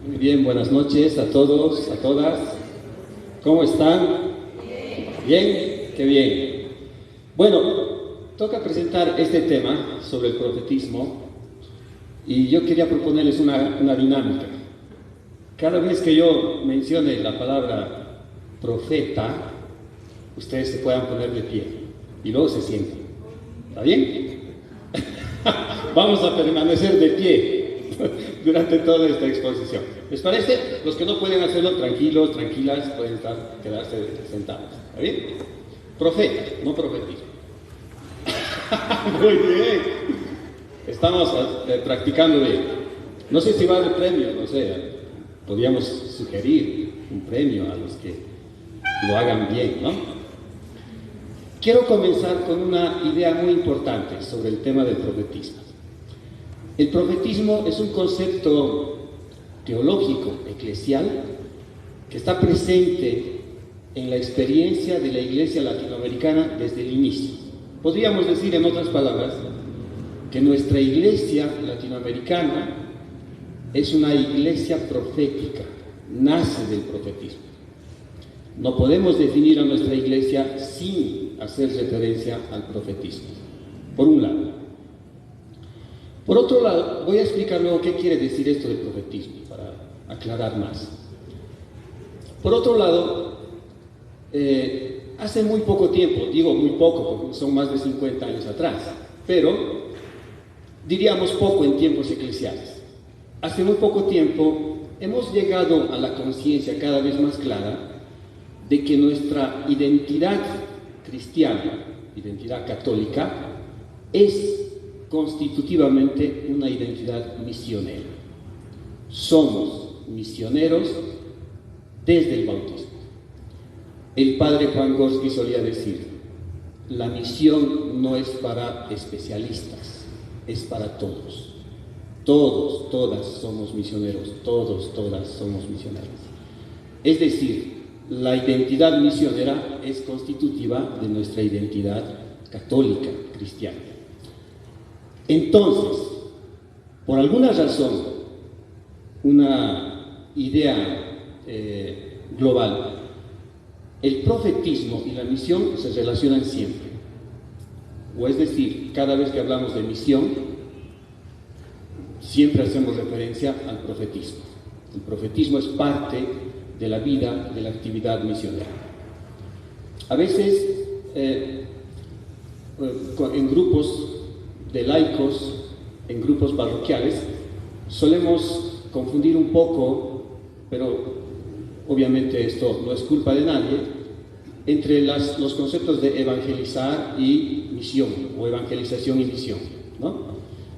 Muy bien, buenas noches a todos, a todas. ¿Cómo están? Bien, qué bien. Bueno, toca presentar este tema sobre el profetismo y yo quería proponerles una dinámica. Cada vez que yo mencione la palabra profeta, ustedes se puedan poner de pie y luego se sientan. ¿Está bien? Vamos a permanecer de pie durante toda esta exposición. ¿Les parece? Los que no pueden hacerlo, tranquilos, tranquilas, pueden quedarse sentados. ¿Está bien? Profeta, no profetismo. Muy bien. Estamos practicando bien. No sé si va a haber premio, no sé. Podríamos sugerir un premio a los que lo hagan bien, ¿no? Quiero comenzar con una idea muy importante sobre el tema del profetismo. El profetismo es un concepto teológico, eclesial, que está presente en la experiencia de la Iglesia latinoamericana desde el inicio. Podríamos decir, en otras palabras, que nuestra Iglesia latinoamericana es una iglesia profética, nace del profetismo. No podemos definir a nuestra iglesia sin hacer referencia al profetismo, por un lado. Por otro lado, voy a explicar luego qué quiere decir esto del profetismo, para aclarar más. Por otro lado, hace muy poco tiempo, digo muy poco porque son más de 50 años atrás, pero diríamos poco en tiempos eclesiales. Hace muy poco tiempo hemos llegado a la conciencia cada vez más clara de que nuestra identidad cristiana, identidad católica, es constitutivamente una identidad misionera. Somos misioneros desde el bautismo. El padre Juan Gorski solía decir, la misión no es para especialistas, es para todos. Todos, todas somos misioneros, todos, todas somos misioneros. Es decir, la identidad misionera es constitutiva de nuestra identidad católica, cristiana. Entonces, por alguna razón, una idea global, el profetismo y la misión se relacionan siempre. O es decir, cada vez que hablamos de misión, siempre hacemos referencia al profetismo. El profetismo es parte de la vida, de la actividad misionera. A veces, en grupos de laicos, en grupos parroquiales, solemos confundir un poco, pero obviamente esto no es culpa de nadie, entre los conceptos de evangelizar y misión, o evangelización y misión, ¿no?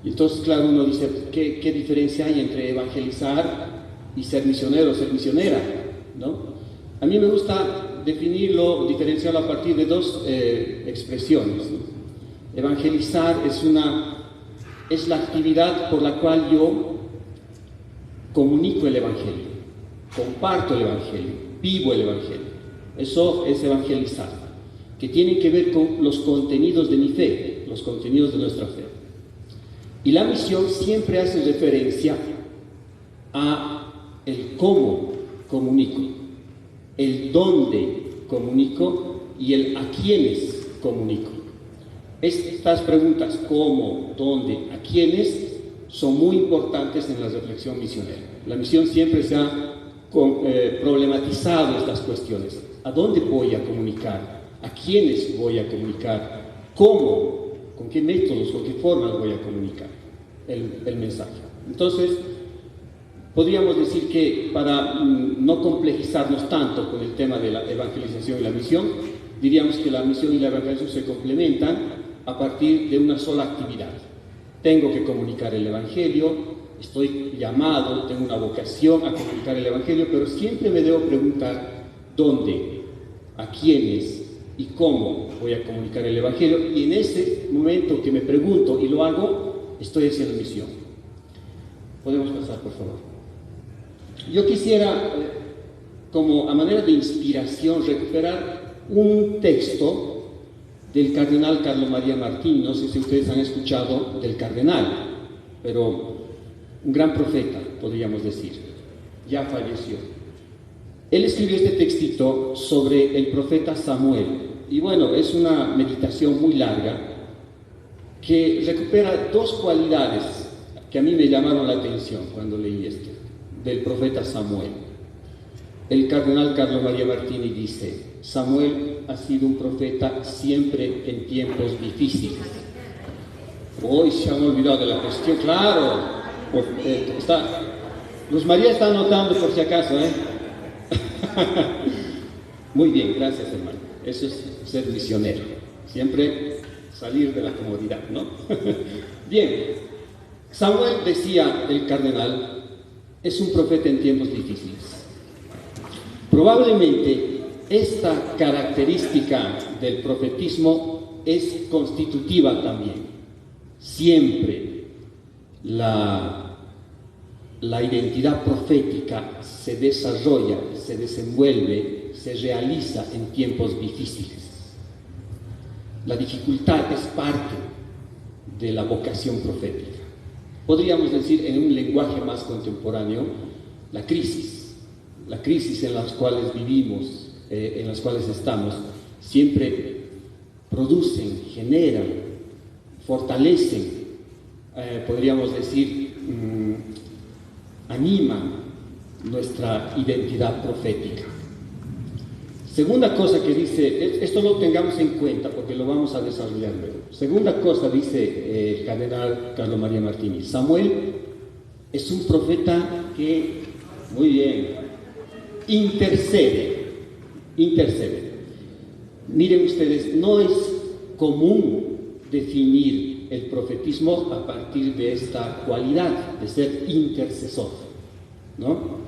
Y entonces, claro, uno dice, ¿qué diferencia hay entre evangelizar y ser misionero, ser misionera, ¿no? A mí me gusta definirlo, diferenciarlo a partir de dos expresiones, ¿no? Evangelizar es la actividad por la cual yo comunico el Evangelio, comparto el Evangelio, vivo el Evangelio. Eso es evangelizar, que tiene que ver con los contenidos de mi fe, los contenidos de nuestra fe. Y la misión siempre hace referencia a el cómo comunico, el dónde comunico y el a quiénes comunico. Estas preguntas, cómo, dónde, a quiénes, son muy importantes en la reflexión misionera. La misión siempre se ha problematizado estas cuestiones. ¿A dónde voy a comunicar? ¿A quiénes voy a comunicar? ¿Cómo? ¿Con qué métodos, con qué formas voy a comunicar el mensaje? Entonces, podríamos decir que para no complejizarnos tanto con el tema de la evangelización y la misión, diríamos que la misión y la evangelización se complementan a partir de una sola actividad. Tengo que comunicar el Evangelio, estoy llamado, tengo una vocación a comunicar el Evangelio, pero siempre me debo preguntar dónde, a quiénes y cómo voy a comunicar el Evangelio, y en ese momento que me pregunto y lo hago, estoy haciendo misión. Podemos pasar, por favor. Yo quisiera, como a manera de inspiración, recuperar un texto del cardenal Carlo María Martín. No sé si ustedes han escuchado del cardenal, pero un gran profeta, podríamos decir. ya falleció. Él escribió este textito sobre el profeta Samuel. Y bueno, es una meditación muy larga que recupera dos cualidades que a mí me llamaron la atención cuando leí esto, del profeta Samuel. El cardenal Carlo María Martini dice: Samuel ha sido un profeta siempre en tiempos difíciles. Hoy se han olvidado de la cuestión, claro. Luz María está anotando por si acaso, ¿eh? Muy bien, gracias, hermano. Eso es ser misionero. Siempre salir de la comodidad, ¿no? Bien, Samuel, decía el cardenal, es un profeta en tiempos difíciles. Probablemente esta característica del profetismo es constitutiva también. Siempre la identidad profética se desarrolla, se desenvuelve, se realiza en tiempos difíciles. La dificultad es parte de la vocación profética. Podríamos decir, en un lenguaje más contemporáneo, la crisis en las cuales vivimos, en las cuales estamos, siempre producen, generan, fortalecen, podríamos decir, animan nuestra identidad profética. Segunda cosa que dice, esto lo tengamos en cuenta porque lo vamos a desarrollar luego. Segunda cosa, dice el cardenal Carlo María Martini: Samuel es un profeta que, muy bien, intercede. Miren ustedes, no es común definir el profetismo a partir de esta cualidad de ser intercesor, ¿no?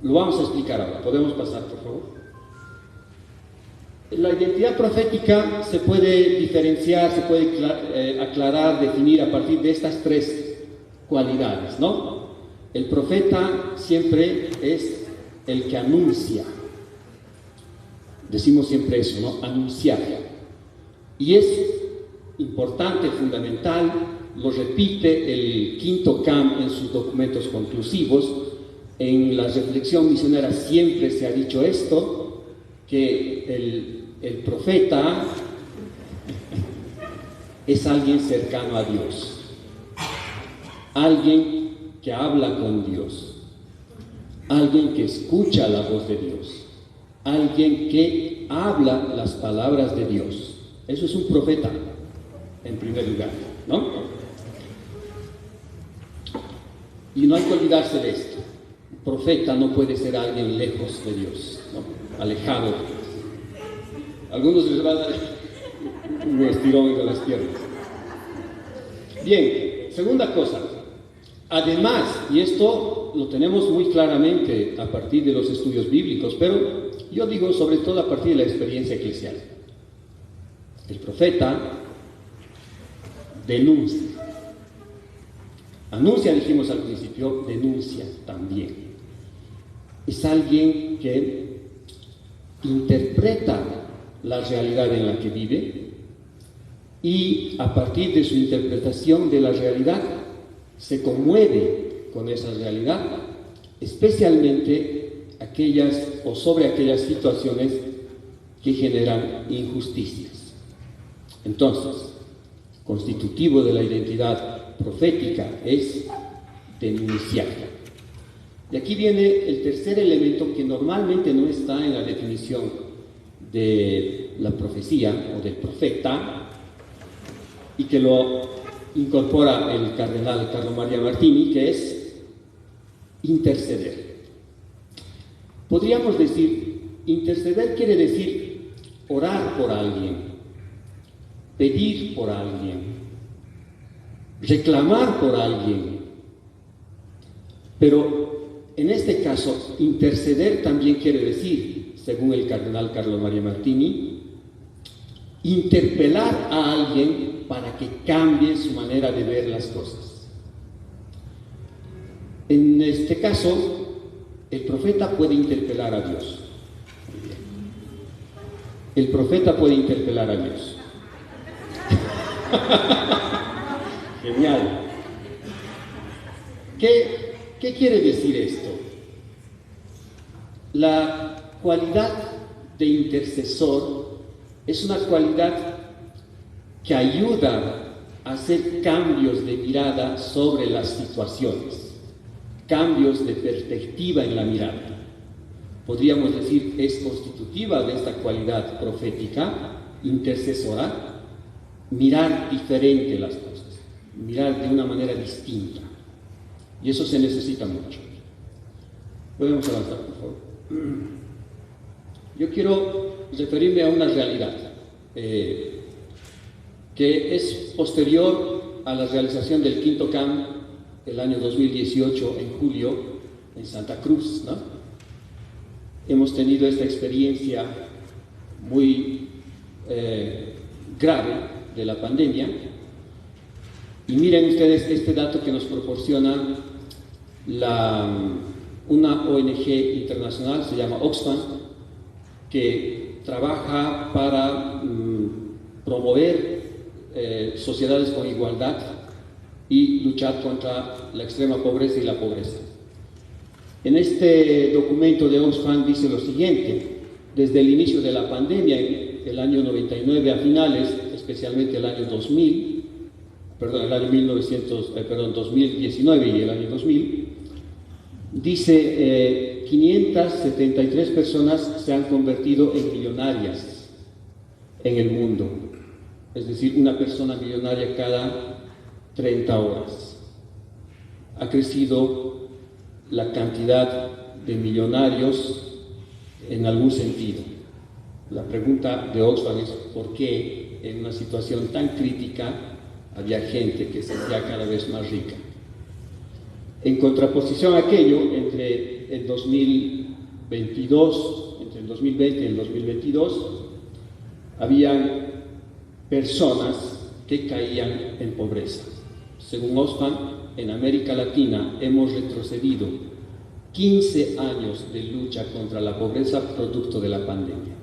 Lo vamos a explicar ahora. ¿Podemos pasar, por favor? La identidad profética se puede diferenciar, se puede aclarar, definir a partir de estas tres cualidades, ¿no? El profeta siempre es el que anuncia. Decimos siempre eso, ¿no? Anunciar. Y es importante, fundamental, lo repite el Quinto CAM en sus documentos conclusivos. En la reflexión misionera siempre se ha dicho esto, que el profeta es alguien cercano a Dios, alguien que habla con Dios, alguien que escucha la voz de Dios, alguien que habla las palabras de Dios. Eso es un profeta, en primer lugar, ¿no? Y no hay que olvidarse de esto. Un profeta no puede ser alguien lejos de Dios, ¿no? Alejado de Dios. Algunos les van a dar un estirón de las piernas. Bien, segunda cosa. Además, y esto lo tenemos muy claramente a partir de los estudios bíblicos, pero yo digo sobre todo a partir de la experiencia eclesial. El profeta denuncia. Anuncia, dijimos al principio, denuncia también. Es alguien que interpreta la realidad en la que vive y a partir de su interpretación de la realidad se conmueve con esa realidad, especialmente aquellas o sobre aquellas situaciones que generan injusticias. Entonces, constitutivo de la identidad profética es denunciar. Y aquí viene el tercer elemento que normalmente no está en la definición de la profecía o del profeta y que lo incorpora el cardenal Carlo María Martini, que es interceder. Podríamos decir, interceder quiere decir orar por alguien, pedir por alguien, reclamar por alguien. Pero en este caso, interceder también quiere decir, según el cardenal Carlo María Martini, interpelar a alguien para que cambie su manera de ver las cosas. En este caso, el profeta puede interpelar a Dios. El profeta puede interpelar a Dios. Genial. ¿Qué quiere decir esto? La cualidad de intercesor es una cualidad que ayuda a hacer cambios de mirada sobre las situaciones, cambios de perspectiva en la mirada. Podríamos decir, es constitutiva de esta cualidad profética, intercesora, mirar diferente las cosas, mirar de una manera distinta. Y eso se necesita mucho. Podemos avanzar, por favor. Yo quiero referirme a una realidad que es posterior a la realización del quinto camp el año 2018, en julio, en Santa Cruz, ¿no? Hemos tenido esta experiencia muy grave de la pandemia, y miren ustedes este dato que nos proporciona una ONG internacional, se llama Oxfam, que trabaja para promover sociedades con igualdad y luchar contra la extrema pobreza y la pobreza. En este documento de Oxfam dice lo siguiente: desde el inicio de la pandemia, el año 99 a finales, especialmente el año 2019 y el año 2000, dice 573 personas se han convertido en millonarias en el mundo, es decir, una persona millonaria cada 30 horas. Ha crecido la cantidad de millonarios en algún sentido. La pregunta de Oxfam es ¿por qué en una situación tan crítica había gente que se hacía cada vez más rica? En contraposición a aquello, entre el 2020 y el 2022, habían personas que caían en pobreza. Según Oxfam, en América Latina hemos retrocedido 15 años de lucha contra la pobreza producto de la pandemia.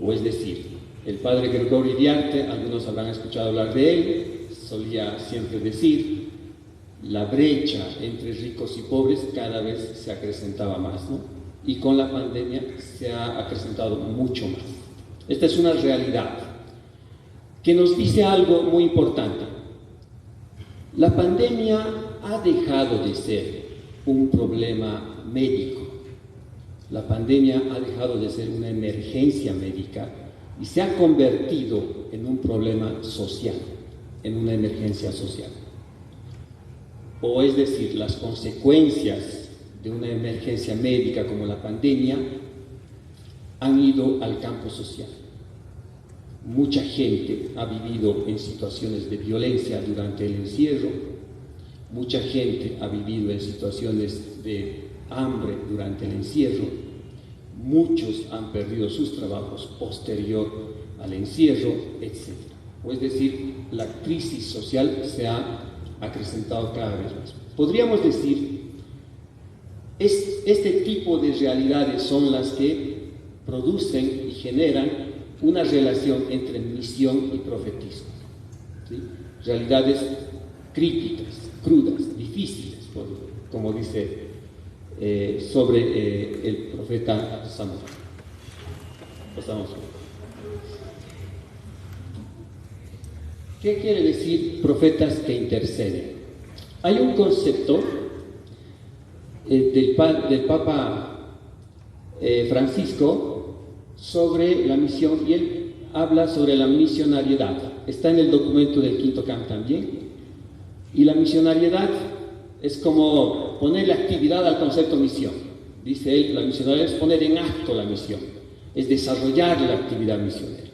O es decir, el padre Gregorio Iriarte, algunos habrán escuchado hablar de él, solía siempre decir: la brecha entre ricos y pobres cada vez se acrecentaba más, ¿no? Y con la pandemia se ha acrecentado mucho más. Esta es una realidad que nos dice algo muy importante. La pandemia ha dejado de ser un problema médico. La pandemia ha dejado de ser una emergencia médica y se ha convertido en un problema social, en una emergencia social. O es decir, las consecuencias de una emergencia médica como la pandemia han ido al campo social. Mucha gente ha vivido en situaciones de violencia durante el encierro, mucha gente ha vivido en situaciones de hambre durante el encierro, muchos han perdido sus trabajos posterior al encierro, etc. O es decir, la crisis social se ha acrecentado cada vez más. Podríamos decir, este tipo de realidades son las que producen y generan una relación entre misión y profetismo, ¿sí? Realidades críticas, crudas, difíciles, como dice sobre el profeta Samuel. Pasamos. ¿Qué quiere decir profetas que interceden? Hay un concepto del Papa Francisco sobre la misión, y él habla sobre la misionariedad. Está en el documento del quinto camp también. Y la misionariedad es como ponerle actividad al concepto misión. Dice él, la misionariedad es poner en acto la misión, es desarrollar la actividad misionera.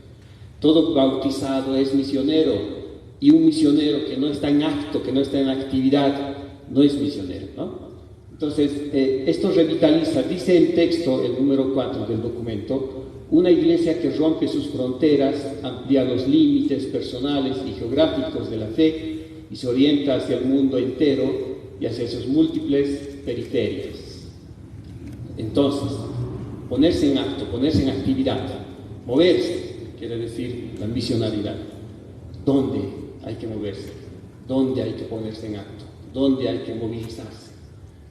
Todo bautizado es misionero, y un misionero que no está en acto, que no está en actividad, no es misionero, ¿no? Entonces, esto revitaliza, dice el texto, el número 4 del documento: una iglesia que rompe sus fronteras, amplía los límites personales y geográficos de la fe y se orienta hacia el mundo entero y hacia sus múltiples periferias. Entonces, ponerse en acto, ponerse en actividad, moverse, quiere decir la misionalidad. ¿Dónde hay que moverse? ¿Dónde hay que ponerse en acto? ¿Dónde hay que movilizarse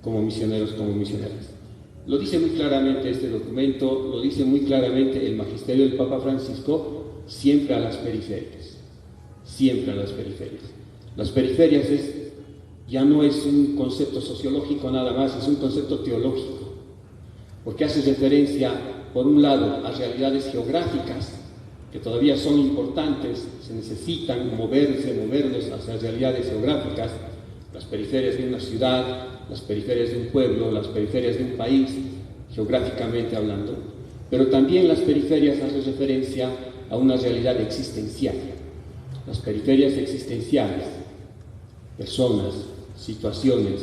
como misioneros, como misioneras? Lo dice muy claramente este documento, lo dice muy claramente el magisterio del Papa Francisco, siempre a las periferias, siempre a las periferias. Las periferias ya no es un concepto sociológico nada más, es un concepto teológico, porque hace referencia, por un lado, a realidades geográficas, que todavía son importantes, se necesitan movernos hacia realidades geográficas, las periferias de una ciudad, las periferias de un pueblo, las periferias de un país, geográficamente hablando, pero también las periferias hacen referencia a una realidad existencial. Las periferias existenciales, personas, situaciones,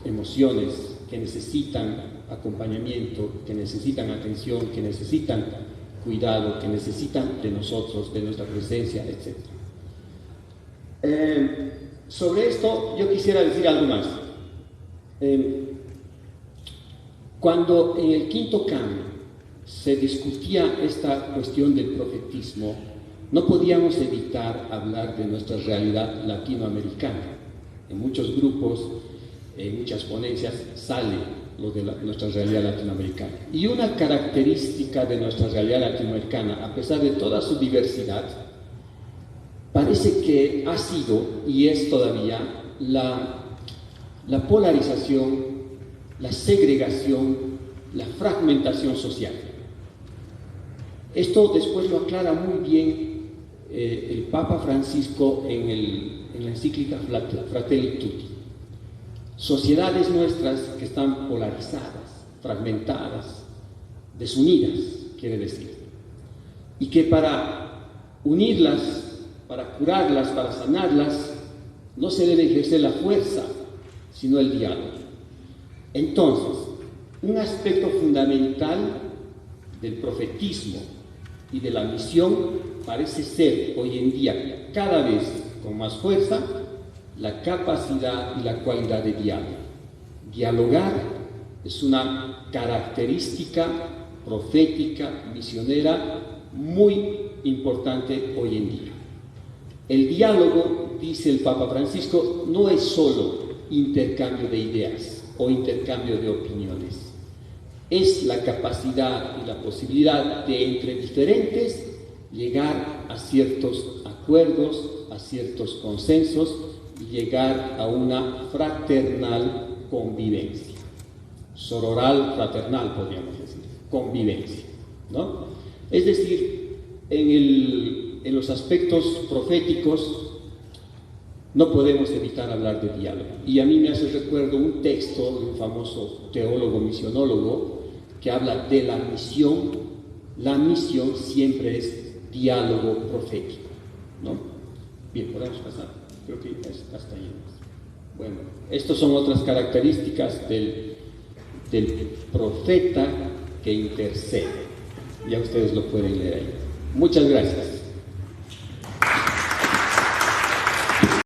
emociones que necesitan acompañamiento, que necesitan atención, que necesitan cuidado, que necesitan de nosotros, de nuestra presencia, etc. Sobre esto yo quisiera decir algo más. Cuando en el quinto cambio se discutía esta cuestión del profetismo, no podíamos evitar hablar de nuestra realidad latinoamericana. En muchos grupos, en muchas ponencias sale lo de nuestra realidad latinoamericana. Y una característica de nuestra realidad latinoamericana, a pesar de toda su diversidad, parece que ha sido y es todavía la polarización, la segregación, la fragmentación social. Esto después lo aclara muy bien el Papa Francisco en la encíclica Fratelli Tutti. Sociedades nuestras que están polarizadas, fragmentadas, desunidas, quiere decir, y que para unirlas, para curarlas, para sanarlas, no se debe ejercer la fuerza, sino el diálogo. Entonces, un aspecto fundamental del profetismo y de la misión parece ser hoy en día cada vez con más fuerza la capacidad y la cualidad de diálogo. Dialogar es una característica profética, misionera, muy importante hoy en día. El diálogo, dice el Papa Francisco, no es solo intercambio de ideas o intercambio de opiniones. Es la capacidad y la posibilidad de entre diferentes llegar a ciertos acuerdos, a ciertos consensos y llegar a una fraternal convivencia. Sororal fraternal, podríamos decir, convivencia, ¿no? Es decir, en los aspectos proféticos no podemos evitar hablar de diálogo. Y a mí me hace recuerdo un texto de un famoso teólogo misionólogo que habla de la misión. La misión siempre es diálogo profético, ¿no? Bien, podemos pasar. Creo que hasta ahí. Bueno, estas son otras características del profeta que intercede. Ya ustedes lo pueden leer ahí. Muchas gracias.